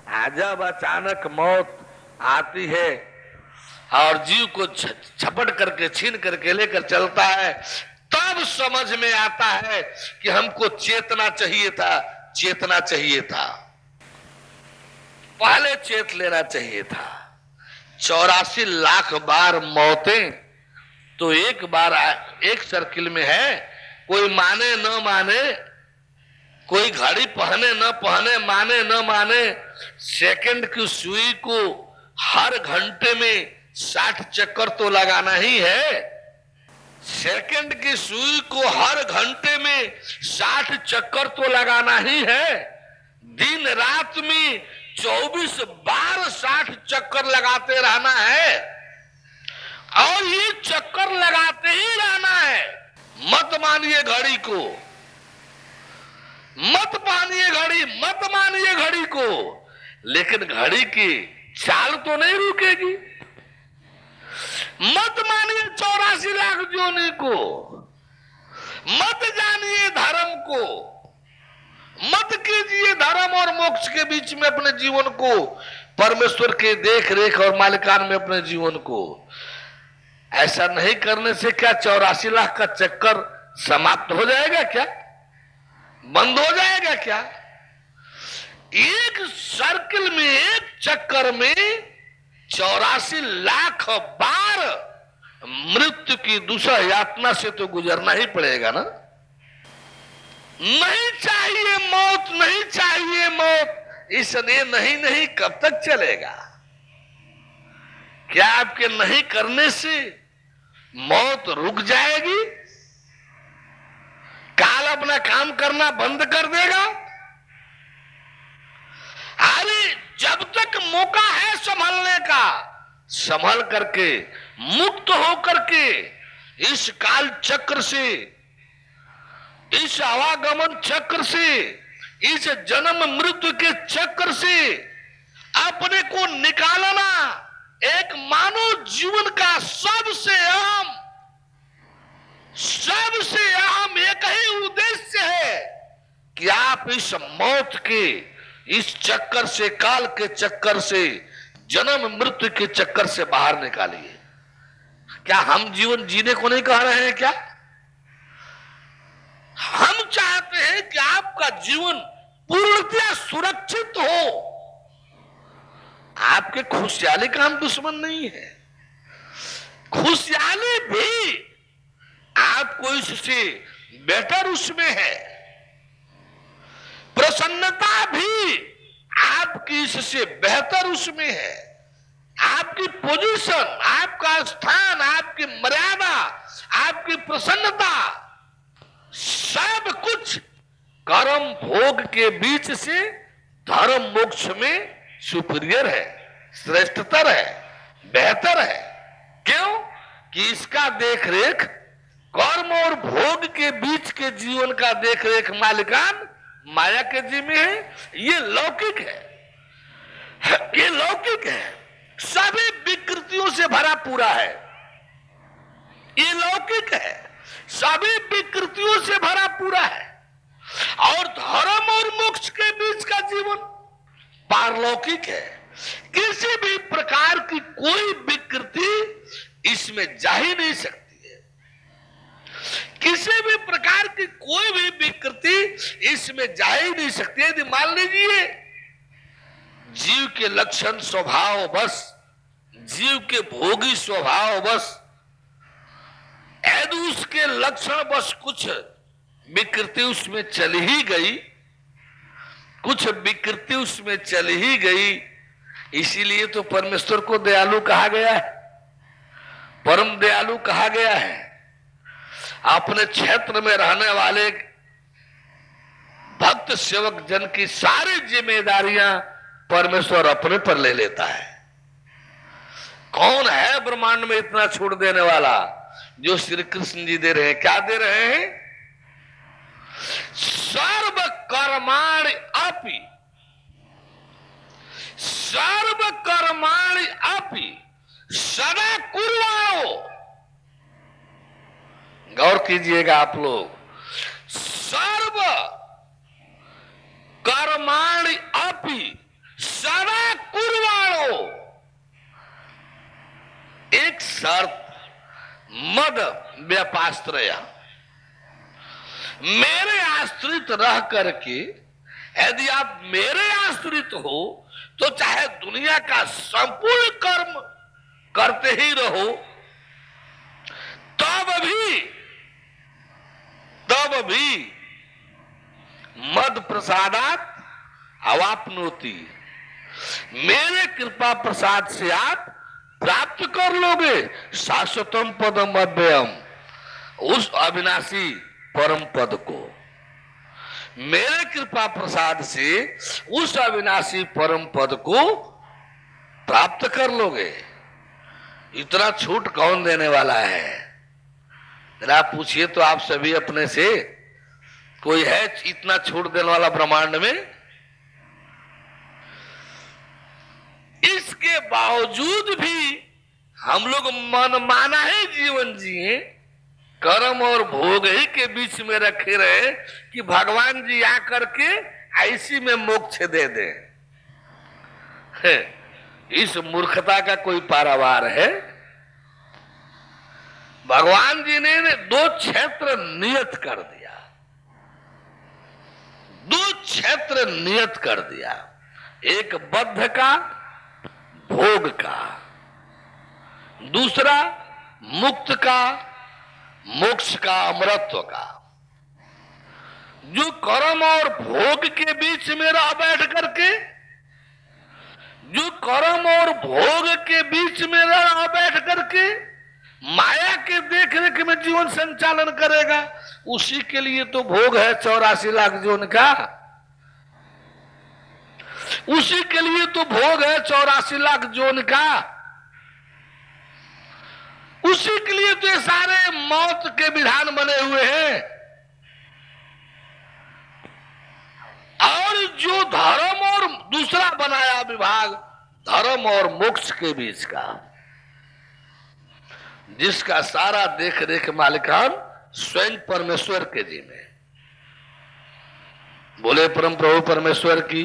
जब अचानक मौत आती है और जीव को झपट करके छीन करके लेकर चलता है, तब समझ में आता है कि हमको चेतना चाहिए था, चेतना चाहिए था, पहले चेत लेना चाहिए था। 84 लाख बार मौतें तो एक बार एक सर्किल में है, कोई माने न माने, कोई घड़ी पहने न पहने, माने न माने, सेकंड की सुई को हर घंटे में 60 चक्कर तो लगाना ही है। सेकंड की सुई को हर घंटे में 60 चक्कर तो लगाना ही है। दिन रात में 24 बार 60 चक्कर लगाते रहना है और ये चक्कर लगाते ही रहना है। मत मानिए घड़ी को, मत मानिए घड़ी, मत मानिए घड़ी को, लेकिन घड़ी की चाल तो नहीं रुकेगी। मत मानिए 84 लाख जोनी को, मत जानिए धर्म को, मत कीजिए धर्म और मोक्ष के बीच में अपने जीवन को, परमेश्वर के देख रेख और मालिकान में अपने जीवन को। ऐसा नहीं करने से क्या 84 लाख का चक्कर समाप्त हो जाएगा क्या? बंद हो जाएगा क्या? एक सर्किल में, एक चक्कर में 84 लाख बार मृत्यु की दूसरा यातना से तो गुजरना ही पड़ेगा ना। नहीं चाहिए मौत, नहीं चाहिए मौत, इसलिए नहीं नहीं कब तक चलेगा? क्या आपके नहीं करने से मौत रुक जाएगी? काल अपना काम करना बंद कर देगा? अरे जब तक मौका है संभलने का, संभल करके, मुक्त होकर के इस काल चक्र से, इस आवागमन चक्र से, इस जन्म मृत्यु के चक्र से अपने को निकालना एक मानव जीवन का सबसे अहम एक ही उद्देश्य है कि आप इस मौत के, इस चक्कर से, काल के चक्कर से, जन्म मृत्यु के चक्कर से बाहर निकालिए। क्या हम जीवन जीने को नहीं कह रहे हैं क्या? हम चाहते हैं कि आपका जीवन पूर्णतया सुरक्षित हो। आपके खुशहाली का हम दुश्मन नहीं है। खुशहाली भी आपको इससे बेटर उसमें है, प्रसन्नता भी आपकी इससे बेहतर उसमें है। आपकी पोजीशन, आपका स्थान, आपकी मर्यादा, आपकी प्रसन्नता, सब कुछ कर्म भोग के बीच से धर्म मोक्ष में सुपीरियर है, श्रेष्ठतर है, बेहतर है। क्यों? कि इसका देखरेख, कर्म और भोग के बीच के जीवन का देखरेख मालिकान माया के जिम्मे है। ये लौकिक है, ये लौकिक है, सभी विकृतियों से भरा पूरा है। ये लौकिक है, सभी विकृतियों से भरा पूरा है। और धर्म और मोक्ष के बीच का जीवन पारलौकिक है। किसी भी प्रकार की कोई विकृति इसमें जा ही नहीं सकती है। किसी भी प्रकार की कोई भी विकृति इसमें जा ही नहीं सकती है। यदि मान लीजिए जीव के लक्षण स्वभाव बस, जीव के भोगी स्वभाव बस, यदि उसके लक्षण बस कुछ विकृति उसमें चली ही गई, कुछ विकृति उसमें चली ही गई, इसीलिए तो परमेश्वर को दयालु कहा गया है, परम दयालु कहा गया है। अपने क्षेत्र में रहने वाले भक्त सेवक जन की सारी जिम्मेदारियां परमेश्वर अपने पर ले लेता है। कौन है ब्रह्मांड में इतना छूट देने वाला जो श्री कृष्ण जी दे रहे हैं? क्या दे रहे हैं? सर्व कर्माणि अपि, सर्व कर्माणि अपि सदा कुर्वाणो। गौर कीजिएगा आप लोग, सर्व कर्माणि अपि सदा शर्त मद व्यपाश्रय, मेरे आश्रित रह करके यदि आप मेरे आश्रित हो तो चाहे दुनिया का संपूर्ण कर्म करते ही रहो, तब भी मद प्रसादात अवाप्नोति, मेरे कृपा प्रसाद से आप प्राप्त कर लोगे शाश्वतम पदम अव्ययम, उस अविनाशी परम पद को। मेरे कृपा प्रसाद से उस अविनाशी परम पद को प्राप्त कर लोगे। इतना छूट कौन देने वाला है? जरा पूछिए तो आप सभी अपने से, कोई है इतना छूट देने वाला ब्रह्मांड में? इसके बावजूद भी हम लोग मनमाना ही जीवन जिए, कर्म और भोग ही के बीच में रखे रहे कि भगवान जी आकर के ऐसी में मोक्ष दे दे। इस मूर्खता का कोई पारावार है? भगवान जी ने 2 क्षेत्र नियत कर दिया, 2 क्षेत्र नियत कर दिया, एक बद्ध का भोग का, दूसरा मुक्त का मोक्ष का अमरत्व का। जो कर्म और भोग के बीच में रह बैठ करके, जो कर्म और भोग के बीच में रह बैठ करके माया के देख रेख में जीवन संचालन करेगा, उसी के लिए तो भोग है 84 लाख जोन का। उसी के लिए तो भोग है 84 लाख जोन का। उसी के लिए तो ये सारे मौत के विधान बने हुए हैं। और जो धर्म और दूसरा बनाया विभाग, धर्म और मोक्ष के बीच का, जिसका सारा देख रेख मालिकान स्वयं परमेश्वर के जी में। बोले परम प्रभु परमेश्वर की।